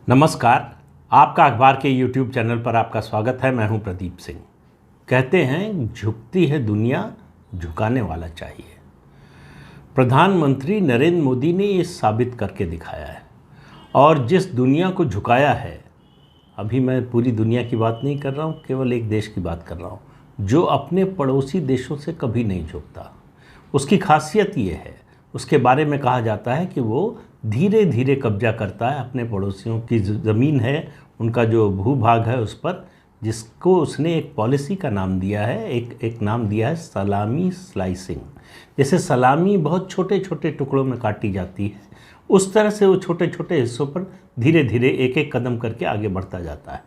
नमस्कार। आपका अखबार के YouTube चैनल पर आपका स्वागत है। मैं हूं प्रदीप सिंह। कहते हैं झुकती है दुनिया, झुकाने वाला चाहिए। प्रधानमंत्री नरेंद्र मोदी ने ये साबित करके दिखाया है। और जिस दुनिया को झुकाया है, अभी मैं पूरी दुनिया की बात नहीं कर रहा हूँ, केवल एक देश की बात कर रहा हूँ, जो अपने पड़ोसी देशों से कभी नहीं झुकता। उसकी खासियत ये है, उसके बारे में कहा जाता है कि वो धीरे धीरे कब्जा करता है अपने पड़ोसियों की ज़मीन है, उनका जो भूभाग है उस पर, जिसको उसने एक पॉलिसी का नाम दिया है, एक नाम दिया है सलामी स्लाइसिंग। जैसे सलामी बहुत छोटे छोटे टुकड़ों में काटी जाती है, उस तरह से वो छोटे छोटे हिस्सों पर धीरे धीरे एक एक कदम करके आगे बढ़ता जाता है।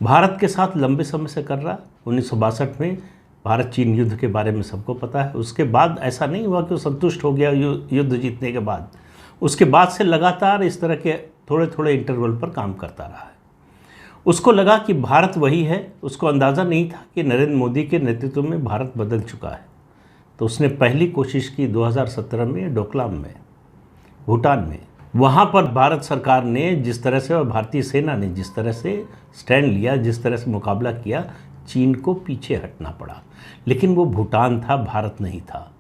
भारत के साथ लंबे समय से कर रहा। 1962 में भारत चीन युद्ध के बारे में सबको पता है। उसके बाद ऐसा नहीं हुआ कि वो संतुष्ट हो गया युद्ध जीतने के बाद। उसके बाद से लगातार इस तरह के थोड़े थोड़े इंटरवल पर काम करता रहा है। उसको लगा कि भारत वही है। उसको अंदाज़ा नहीं था कि नरेंद्र मोदी के नेतृत्व में भारत बदल चुका है। तो उसने पहली कोशिश की 2017 में डोकलाम में, भूटान में। वहाँ पर भारत सरकार ने जिस तरह से और भारतीय सेना ने जिस तरह से स्टैंड लिया, जिस तरह से मुकाबला किया, चीन को पीछे हटना पड़ा। लेकिन वो भूटान था, भारत नहीं था।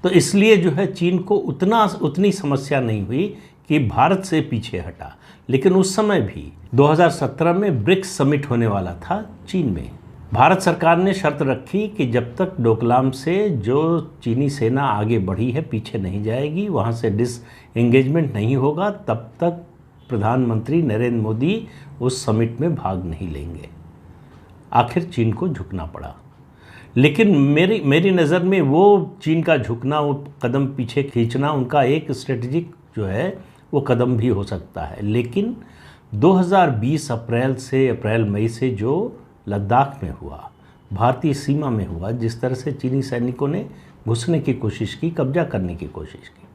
तो इसलिए जो है चीन को उतनी समस्या नहीं हुई कि भारत से पीछे हटा। लेकिन उस समय भी 2017 में ब्रिक्स समिट होने वाला था चीन में। भारत सरकार ने शर्त रखी कि जब तक डोकलाम से जो चीनी सेना आगे बढ़ी है पीछे नहीं जाएगी, वहाँ से डिसएंगेजमेंट नहीं होगा, तब तक प्रधानमंत्री नरेंद्र मोदी उस समिट में भाग नहीं लेंगे। आखिर चीन को झुकना पड़ा। लेकिन मेरी नज़र में वो चीन का झुकना, वो कदम पीछे खींचना उनका एक स्ट्रेटजिक जो है वो कदम भी हो सकता है। लेकिन 2020 अप्रैल मई से जो लद्दाख में हुआ, भारतीय सीमा में हुआ, जिस तरह से चीनी सैनिकों ने घुसने की कोशिश की, कब्जा करने की कोशिश की,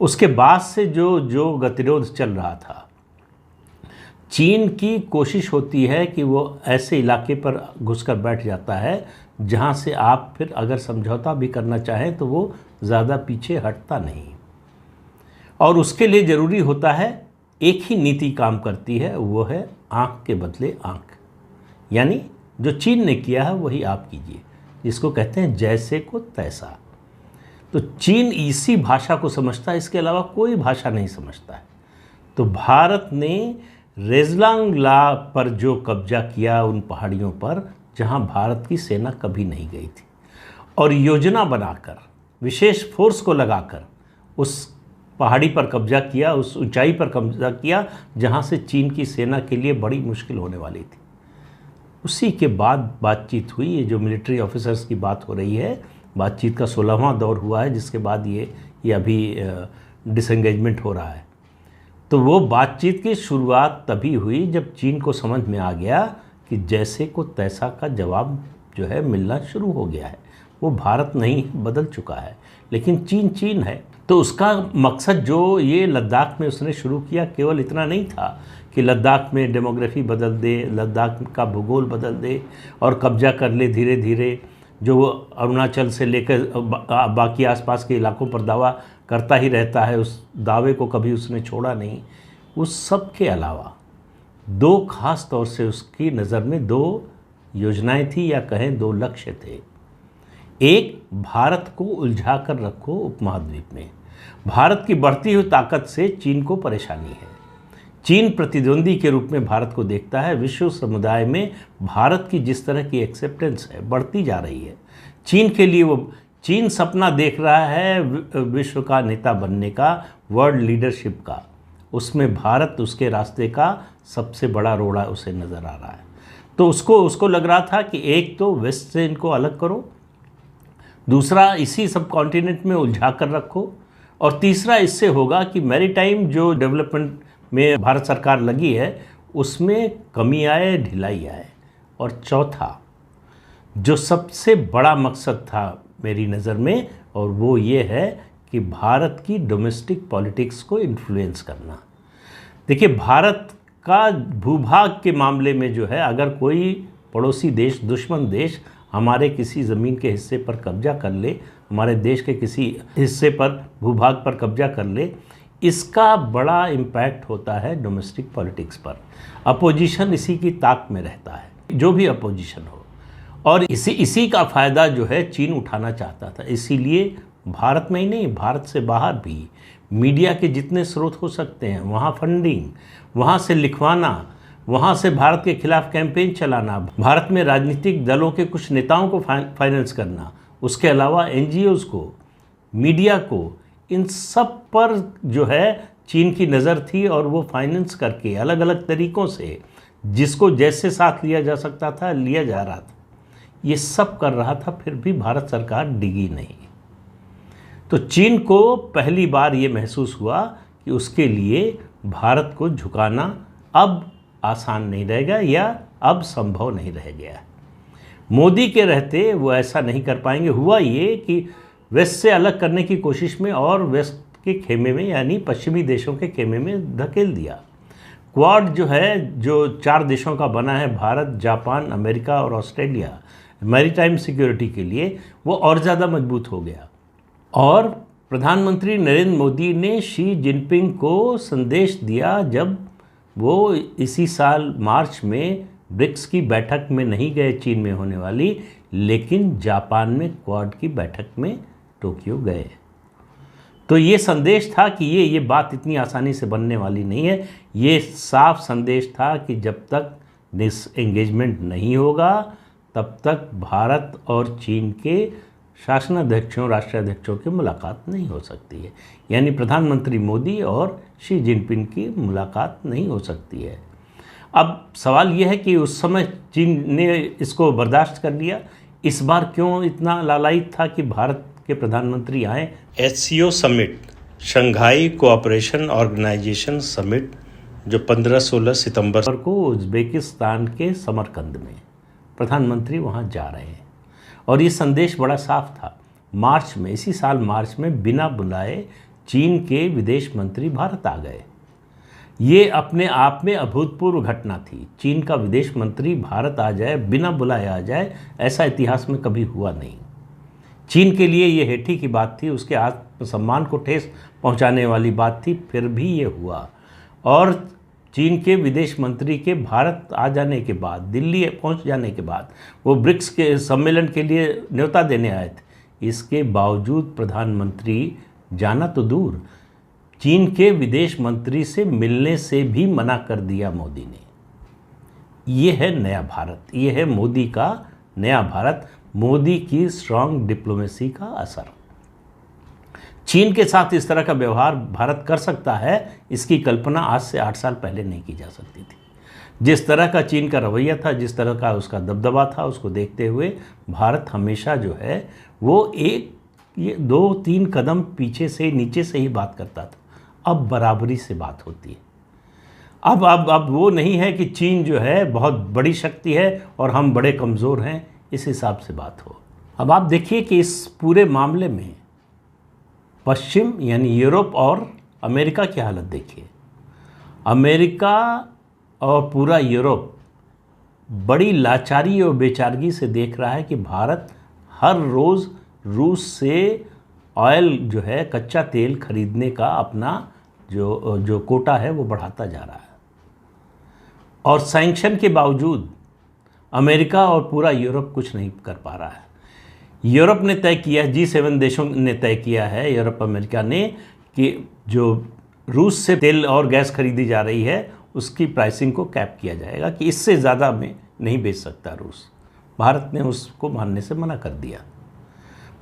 उसके बाद से जो गतिरोध चल रहा था, चीन की कोशिश होती है कि वो ऐसे इलाके पर घुसकर बैठ जाता है जहाँ से आप फिर अगर समझौता भी करना चाहें तो वो ज़्यादा पीछे हटता नहीं। और उसके लिए ज़रूरी होता है, एक ही नीति काम करती है, वो है आँख के बदले आँख। यानी जो चीन ने किया है वही आप कीजिए, जिसको कहते हैं जैसे को तैसा। तो चीन इसी भाषा को समझता है, इसके अलावा कोई भाषा नहीं समझता है। तो भारत ने रेजलांग ला पर जो कब्जा किया, उन पहाड़ियों पर जहां भारत की सेना कभी नहीं गई थी, और योजना बनाकर विशेष फोर्स को लगाकर उस पहाड़ी पर कब्जा किया, उस ऊंचाई पर कब्जा किया जहां से चीन की सेना के लिए बड़ी मुश्किल होने वाली थी। उसी के बाद बातचीत हुई। ये जो मिलिट्री ऑफिसर्स की बात हो रही है, बातचीत का 16वां दौर हुआ है, जिसके बाद ये अभी डिसएंगेजमेंट हो रहा है। तो वो बातचीत की शुरुआत तभी हुई जब चीन को समझ में आ गया कि जैसे को तैसा का जवाब जो है मिलना शुरू हो गया है। वो भारत नहीं बदल चुका है, लेकिन चीन है। तो उसका मकसद जो ये लद्दाख में उसने शुरू किया, केवल इतना नहीं था कि लद्दाख में डेमोग्राफी बदल दे, लद्दाख का भूगोल बदल दे और कब्जा कर ले धीरे धीरे, जो अरुणाचल से लेकर बाकी आसपास के इलाकों पर दावा करता ही रहता है, उस दावे को कभी उसने छोड़ा नहीं। उस सब के अलावा दो खास तौर से उसकी नज़र में दो योजनाएं थी, या कहें दो लक्ष्य थे। एक, भारत को उलझा कर रखो उपमहाद्वीप में। भारत की बढ़ती हुई ताकत से चीन को परेशानी है। चीन प्रतिद्वंदी के रूप में भारत को देखता है। विश्व समुदाय में भारत की जिस तरह की एक्सेप्टेंस है, बढ़ती जा रही है। चीन के लिए चीन सपना देख रहा है विश्व का नेता बनने का, वर्ल्ड लीडरशिप का। उसमें भारत उसके रास्ते का सबसे बड़ा रोड़ा उसे नज़र आ रहा है। तो उसको लग रहा था कि एक तो वेस्ट से इनको अलग करो, दूसरा इसी सब कॉन्टिनेंट में उलझा कर रखो, और तीसरा इससे होगा कि मैरीटाइम जो डेवलपमेंट में भारत सरकार लगी है उसमें कमी आए, ढिलाई आए। और चौथा जो सबसे बड़ा मकसद था मेरी नज़र में, और वो ये है कि भारत की डोमेस्टिक पॉलिटिक्स को इन्फ्लुएंस करना। देखिए, भारत का भूभाग के मामले में जो है, अगर कोई पड़ोसी देश, दुश्मन देश हमारे किसी ज़मीन के हिस्से पर कब्जा कर ले, हमारे देश के किसी हिस्से पर, भूभाग पर कब्जा कर ले, इसका बड़ा इम्पैक्ट होता है डोमेस्टिक पॉलिटिक्स पर। अपोजिशन इसी की ताक में रहता है, जो भी अपोजिशन हो, और इसी का फ़ायदा जो है चीन उठाना चाहता था। इसीलिए भारत में ही नहीं, भारत से बाहर भी मीडिया के जितने स्रोत हो सकते हैं वहाँ फंडिंग, वहाँ से लिखवाना, वहाँ से भारत के खिलाफ कैंपेन चलाना, भारत में राजनीतिक दलों के कुछ नेताओं को फाइनेंस करना, उसके अलावा एनजीओज़ को, मीडिया को, इन सब पर जो है चीन की नज़र थी और वो फाइनेंस करके अलग अलग तरीक़ों से जिसको जैसे साथ लिया जा सकता था लिया जा रहा था। ये सब कर रहा था, फिर भी भारत सरकार डिगी नहीं। तो चीन को पहली बार ये महसूस हुआ कि उसके लिए भारत को झुकाना अब आसान नहीं रहेगा या अब संभव नहीं रह गया। मोदी के रहते वो ऐसा नहीं कर पाएंगे। हुआ ये कि वेस्ट से अलग करने की कोशिश में और वेस्ट के खेमे में यानी पश्चिमी देशों के खेमे में धकेल दिया। क्वाड जो है, जो 4 देशों का बना है, भारत, जापान, अमेरिका और ऑस्ट्रेलिया, मैरीटाइम सिक्योरिटी के लिए, वो और ज़्यादा मजबूत हो गया। और प्रधानमंत्री नरेंद्र मोदी ने शी जिनपिंग को संदेश दिया जब वो इसी साल मार्च में ब्रिक्स की बैठक में नहीं गए, चीन में होने वाली, लेकिन जापान में क्वाड की बैठक में टोक्यो गए। तो ये संदेश था कि ये बात इतनी आसानी से बनने वाली नहीं है। ये साफ संदेश था कि जब तक डिसएंगेजमेंट नहीं होगा तब तक भारत और चीन के शासनाध्यक्षों, राष्ट्राध्यक्षों की मुलाकात नहीं हो सकती है। यानी प्रधानमंत्री मोदी और शी जिनपिंग की मुलाकात नहीं हो सकती है। अब सवाल यह है कि उस समय चीन ने इसको बर्दाश्त कर लिया, इस बार क्यों इतना लालायित था कि भारत के प्रधानमंत्री आए। SCO summit, Shanghai cooperation organisation summit, जो 15-16 सितंबर को उज्बेकिस्तान के समरकंद में प्रधानमंत्री वहाँ जा रहे हैं। और ये संदेश बड़ा साफ था। मार्च में, इसी साल मार्च में बिना बुलाए चीन के विदेश मंत्री भारत आ गए। ये अपने आप में अभूतपूर्व घटना थी। चीन का विदेश मंत्री भारत आ जाए, बिना बुलाए आ जाए, ऐसा इतिहास में कभी हुआ नहीं। चीन के लिए ये हेठी की बात थी, उसके आत्मसम्मान को ठेस पहुंचाने वाली बात थी, फिर भी ये हुआ। और चीन के विदेश मंत्री के भारत आ जाने के बाद, दिल्ली पहुंच जाने के बाद, वो ब्रिक्स के सम्मेलन के लिए न्योता देने आए थे। इसके बावजूद प्रधानमंत्री जाना तो दूर, चीन के विदेश मंत्री से मिलने से भी मना कर दिया मोदी ने। ये है नया भारत, ये है मोदी का नया भारत, मोदी की स्ट्रांग डिप्लोमेसी का असर। चीन के साथ इस तरह का व्यवहार भारत कर सकता है, इसकी कल्पना आज से 8 साल पहले नहीं की जा सकती थी। जिस तरह का चीन का रवैया था, जिस तरह का उसका दबदबा था, उसको देखते हुए भारत हमेशा जो है वो 2-3 कदम पीछे से, नीचे से ही बात करता था। अब बराबरी से बात होती है। अब वो नहीं है कि चीन जो है बहुत बड़ी शक्ति है और हम बड़े कमज़ोर हैं, इस हिसाब से बात हो। अब आप देखिए कि इस पूरे मामले में पश्चिम यानी यूरोप और अमेरिका की हालत देखिए। अमेरिका और पूरा यूरोप बड़ी लाचारी और बेचारगी से देख रहा है कि भारत हर रोज़ रूस से ऑयल जो है, कच्चा तेल खरीदने का अपना जो कोटा है वो बढ़ाता जा रहा है। और सैंक्शन के बावजूद अमेरिका और पूरा यूरोप कुछ नहीं कर पा रहा है। यूरोप ने तय किया, G7 देशों ने तय किया है, यूरोप अमेरिका ने, कि जो रूस से तेल और गैस खरीदी जा रही है उसकी प्राइसिंग को कैप किया जाएगा कि इससे ज़्यादा में नहीं बेच सकता रूस। भारत ने उसको मानने से मना कर दिया।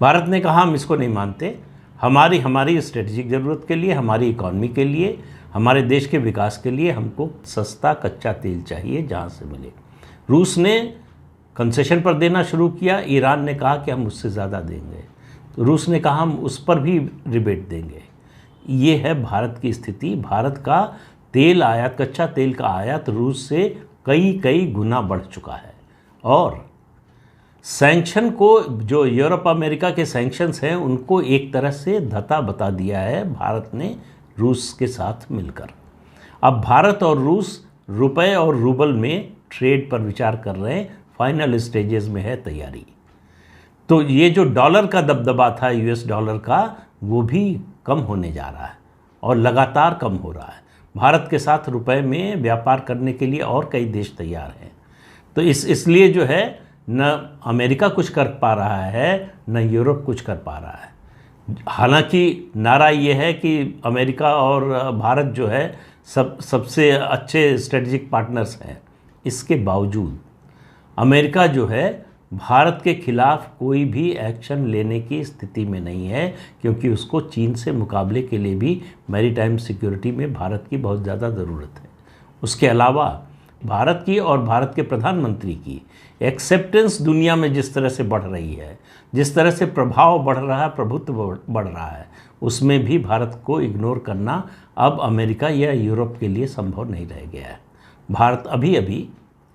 भारत ने कहा हम इसको नहीं मानते, हमारी स्ट्रेटेजिक ज़रूरत के लिए, हमारी इकॉनमी के लिए, हमारे देश के विकास के लिए हमको सस्ता कच्चा तेल चाहिए जहाँ से मिले। रूस ने कंसेशन पर देना शुरू किया, ईरान ने कहा कि हम उससे ज़्यादा देंगे, तो रूस ने कहा हम उस पर भी रिबेट देंगे। ये है भारत की स्थिति। भारत का तेल आयात, कच्चा तेल का आयात रूस से कई गुना बढ़ चुका है। और सैंक्शन को, जो यूरोप अमेरिका के सैंक्शंस हैं, उनको एक तरह से धता बता दिया है भारत ने रूस के साथ मिलकर। अब भारत और रूस रुपए और रूबल में ट्रेड पर विचार कर रहे हैं, फाइनल स्टेजेस में है तैयारी। तो ये जो डॉलर का दबदबा था, US डॉलर का, वो भी कम होने जा रहा है। और लगातार कम हो रहा है। भारत के साथ रुपए में व्यापार करने के लिए और कई देश तैयार हैं। तो इसलिए जो है न अमेरिका कुछ कर पा रहा है न यूरोप कुछ कर पा रहा है। हालांकि नारा ये है कि अमेरिका और भारत जो है सबसे अच्छे स्ट्रेटजिक पार्टनर्स हैं। इसके बावजूद अमेरिका जो है भारत के खिलाफ कोई भी एक्शन लेने की स्थिति में नहीं है, क्योंकि उसको चीन से मुकाबले के लिए भी मैरीटाइम सिक्योरिटी में भारत की बहुत ज़्यादा ज़रूरत है। उसके अलावा भारत की और भारत के प्रधानमंत्री की एक्सेप्टेंस दुनिया में जिस तरह से बढ़ रही है, जिस तरह से प्रभाव बढ़ रहा है, प्रभुत्व बढ़ रहा है, उसमें भी भारत को इग्नोर करना अब अमेरिका या यूरोप के लिए संभव नहीं रह गया है। भारत अभी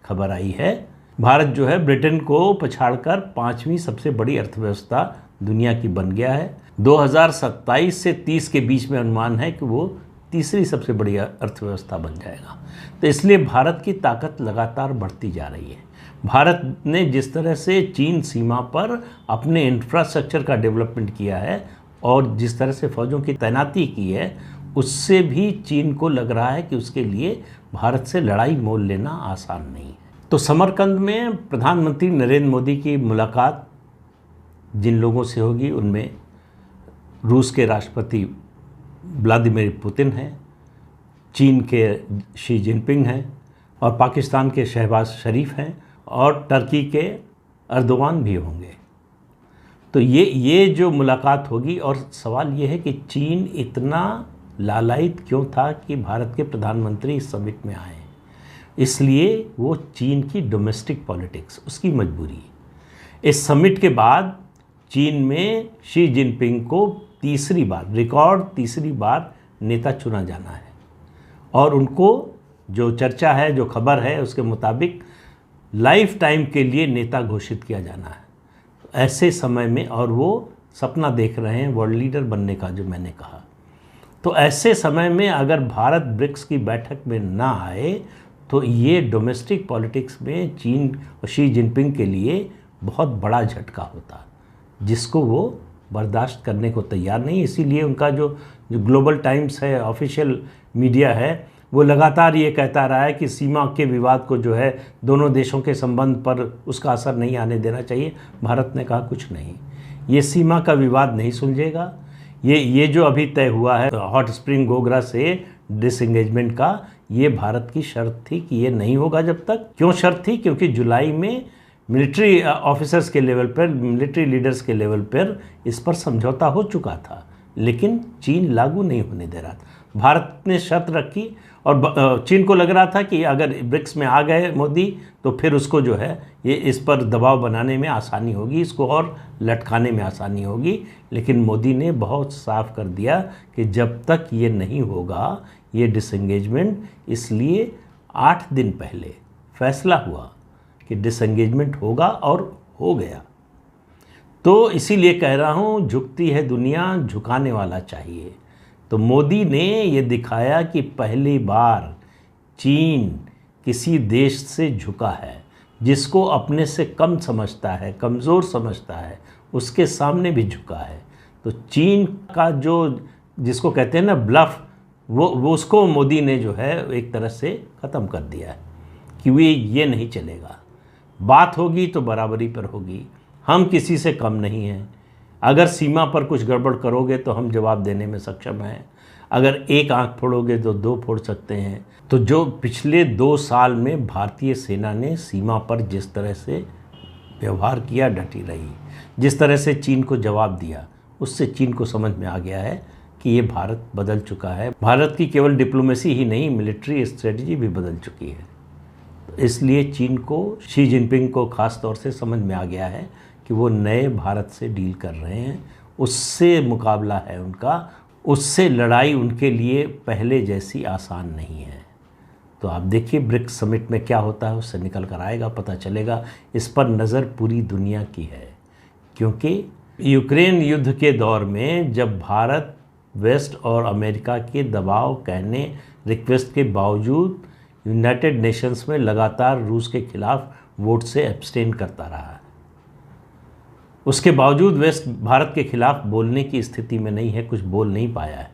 खबर आई है, भारत जो है ब्रिटेन को पछाड़कर 5वीं सबसे बड़ी अर्थव्यवस्था दुनिया की बन गया है। 2027 से 30 के बीच में अनुमान है कि वो तीसरी सबसे बड़ी अर्थव्यवस्था बन जाएगा। तो इसलिए भारत की ताकत लगातार बढ़ती जा रही है। भारत ने जिस तरह से चीन सीमा पर अपने इंफ्रास्ट्रक्चर का डेवलपमेंट किया है और जिस तरह से फौजों की तैनाती की है, उससे भी चीन को लग रहा है कि उसके लिए भारत से लड़ाई मोल लेना आसान नहीं है। तो समरकंद में प्रधानमंत्री नरेंद्र मोदी की मुलाकात जिन लोगों से होगी उनमें रूस के राष्ट्रपति व्लादिमीर पुतिन हैं, चीन के शी जिनपिंग हैं और पाकिस्तान के शहबाज शरीफ हैं और टर्की के अर्दोगान भी होंगे। तो ये जो मुलाकात होगी, और सवाल ये है कि चीन इतना लालायित क्यों था कि भारत के प्रधानमंत्री इस समिट में आए। इसलिए वो चीन की डोमेस्टिक पॉलिटिक्स, उसकी मजबूरी। इस समिट के बाद चीन में शी जिनपिंग को रिकॉर्ड तीसरी बार नेता चुना जाना है और उनको जो चर्चा है, जो खबर है, उसके मुताबिक लाइफ टाइम के लिए नेता घोषित किया जाना है ऐसे समय में। और वो सपना देख रहे हैं वर्ल्ड लीडर बनने का, जो मैंने कहा। तो ऐसे समय में अगर भारत ब्रिक्स की बैठक में ना आए तो ये डोमेस्टिक पॉलिटिक्स में चीन और शी जिनपिंग के लिए बहुत बड़ा झटका होता, जिसको वो बर्दाश्त करने को तैयार नहीं। इसीलिए उनका जो ग्लोबल टाइम्स है, ऑफिशियल मीडिया है, वो लगातार ये कहता रहा है कि सीमा के विवाद को जो है दोनों देशों के संबंध पर उसका असर नहीं आने देना चाहिए। भारत ने कहा कुछ नहीं, ये सीमा का विवाद नहीं सुलझेगा। ये जो अभी तय हुआ है हॉट स्प्रिंग गोगरा से डिसएंगेजमेंट का, ये भारत की शर्त थी कि ये नहीं होगा जब तक। क्यों शर्त थी? क्योंकि जुलाई में मिलिट्री ऑफिसर्स के लेवल पर, मिलिट्री लीडर्स के लेवल पर इस पर समझौता हो चुका था, लेकिन चीन लागू नहीं होने दे रहा था। भारत ने शर्त रखी और चीन को लग रहा था कि अगर ब्रिक्स में आ गए मोदी तो फिर उसको जो है ये इस पर दबाव बनाने में आसानी होगी, इसको और लटकाने में आसानी होगी। लेकिन मोदी ने बहुत साफ कर दिया कि जब तक ये नहीं होगा ये डिसएंगेजमेंट, इसलिए 8 दिन पहले फैसला हुआ कि डिसएंगेजमेंट होगा और हो गया। तो इसीलिए कह रहा हूँ, झुकती है दुनिया, झुकाने वाला चाहिए। तो मोदी ने ये दिखाया कि पहली बार चीन किसी देश से झुका है, जिसको अपने से कम समझता है, कमज़ोर समझता है, उसके सामने भी झुका है। तो चीन का जो जिसको कहते हैं ना ब्लफ, वो उसको मोदी ने जो है एक तरह से ख़त्म कर दिया है कि ये नहीं चलेगा। बात होगी तो बराबरी पर होगी, हम किसी से कम नहीं हैं। अगर सीमा पर कुछ गड़बड़ करोगे तो हम जवाब देने में सक्षम हैं। अगर एक आंख फोड़ोगे तो 2 फोड़ सकते हैं। तो जो पिछले 2 साल में भारतीय सेना ने सीमा पर जिस तरह से व्यवहार किया, डटी रही, जिस तरह से चीन को जवाब दिया, उससे चीन को समझ में आ गया है कि ये भारत बदल चुका है। भारत की केवल डिप्लोमेसी ही नहीं, मिलिट्री स्ट्रेटजी भी बदल चुकी है। इसलिए चीन को, शी जिनपिंग को ख़ास तौर से समझ में आ गया है कि वो नए भारत से डील कर रहे हैं, उससे मुकाबला है उनका, उससे लड़ाई उनके लिए पहले जैसी आसान नहीं है। तो आप देखिए ब्रिक्स समिट में क्या होता है, उससे निकल कर आएगा, पता चलेगा। इस पर नज़र पूरी दुनिया की है, क्योंकि यूक्रेन युद्ध के दौर में जब भारत वेस्ट और अमेरिका के दबाव, कहने, रिक्वेस्ट के बावजूद यूनाइटेड नेशंस में लगातार रूस के खिलाफ वोट से एब्सटेन करता रहा है, उसके बावजूद वेस्ट भारत के खिलाफ बोलने की स्थिति में नहीं है, कुछ बोल नहीं पाया है।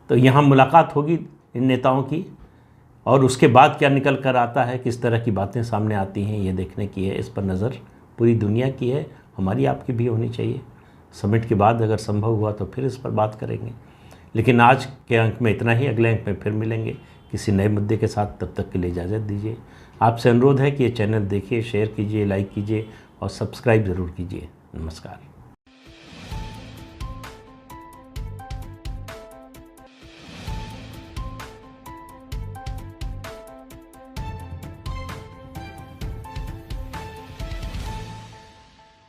तो यहाँ मुलाकात होगी इन नेताओं की, और उसके बाद क्या निकल कर आता है, किस तरह की बातें सामने आती हैं, ये देखने की है। इस पर नज़र पूरी दुनिया की है, हमारी आपकी भी होनी चाहिए। समिट के बाद अगर संभव हुआ तो फिर इस पर बात करेंगे। लेकिन आज के अंक में इतना ही, अगले अंक में फिर मिलेंगे किसी नए मुद्दे के साथ। तब तक के लिए इजाज़त दीजिए। आपसे अनुरोध है कि ये चैनल देखिए, शेयर कीजिए, लाइक कीजिए और सब्सक्राइब ज़रूर कीजिए। नमस्कार।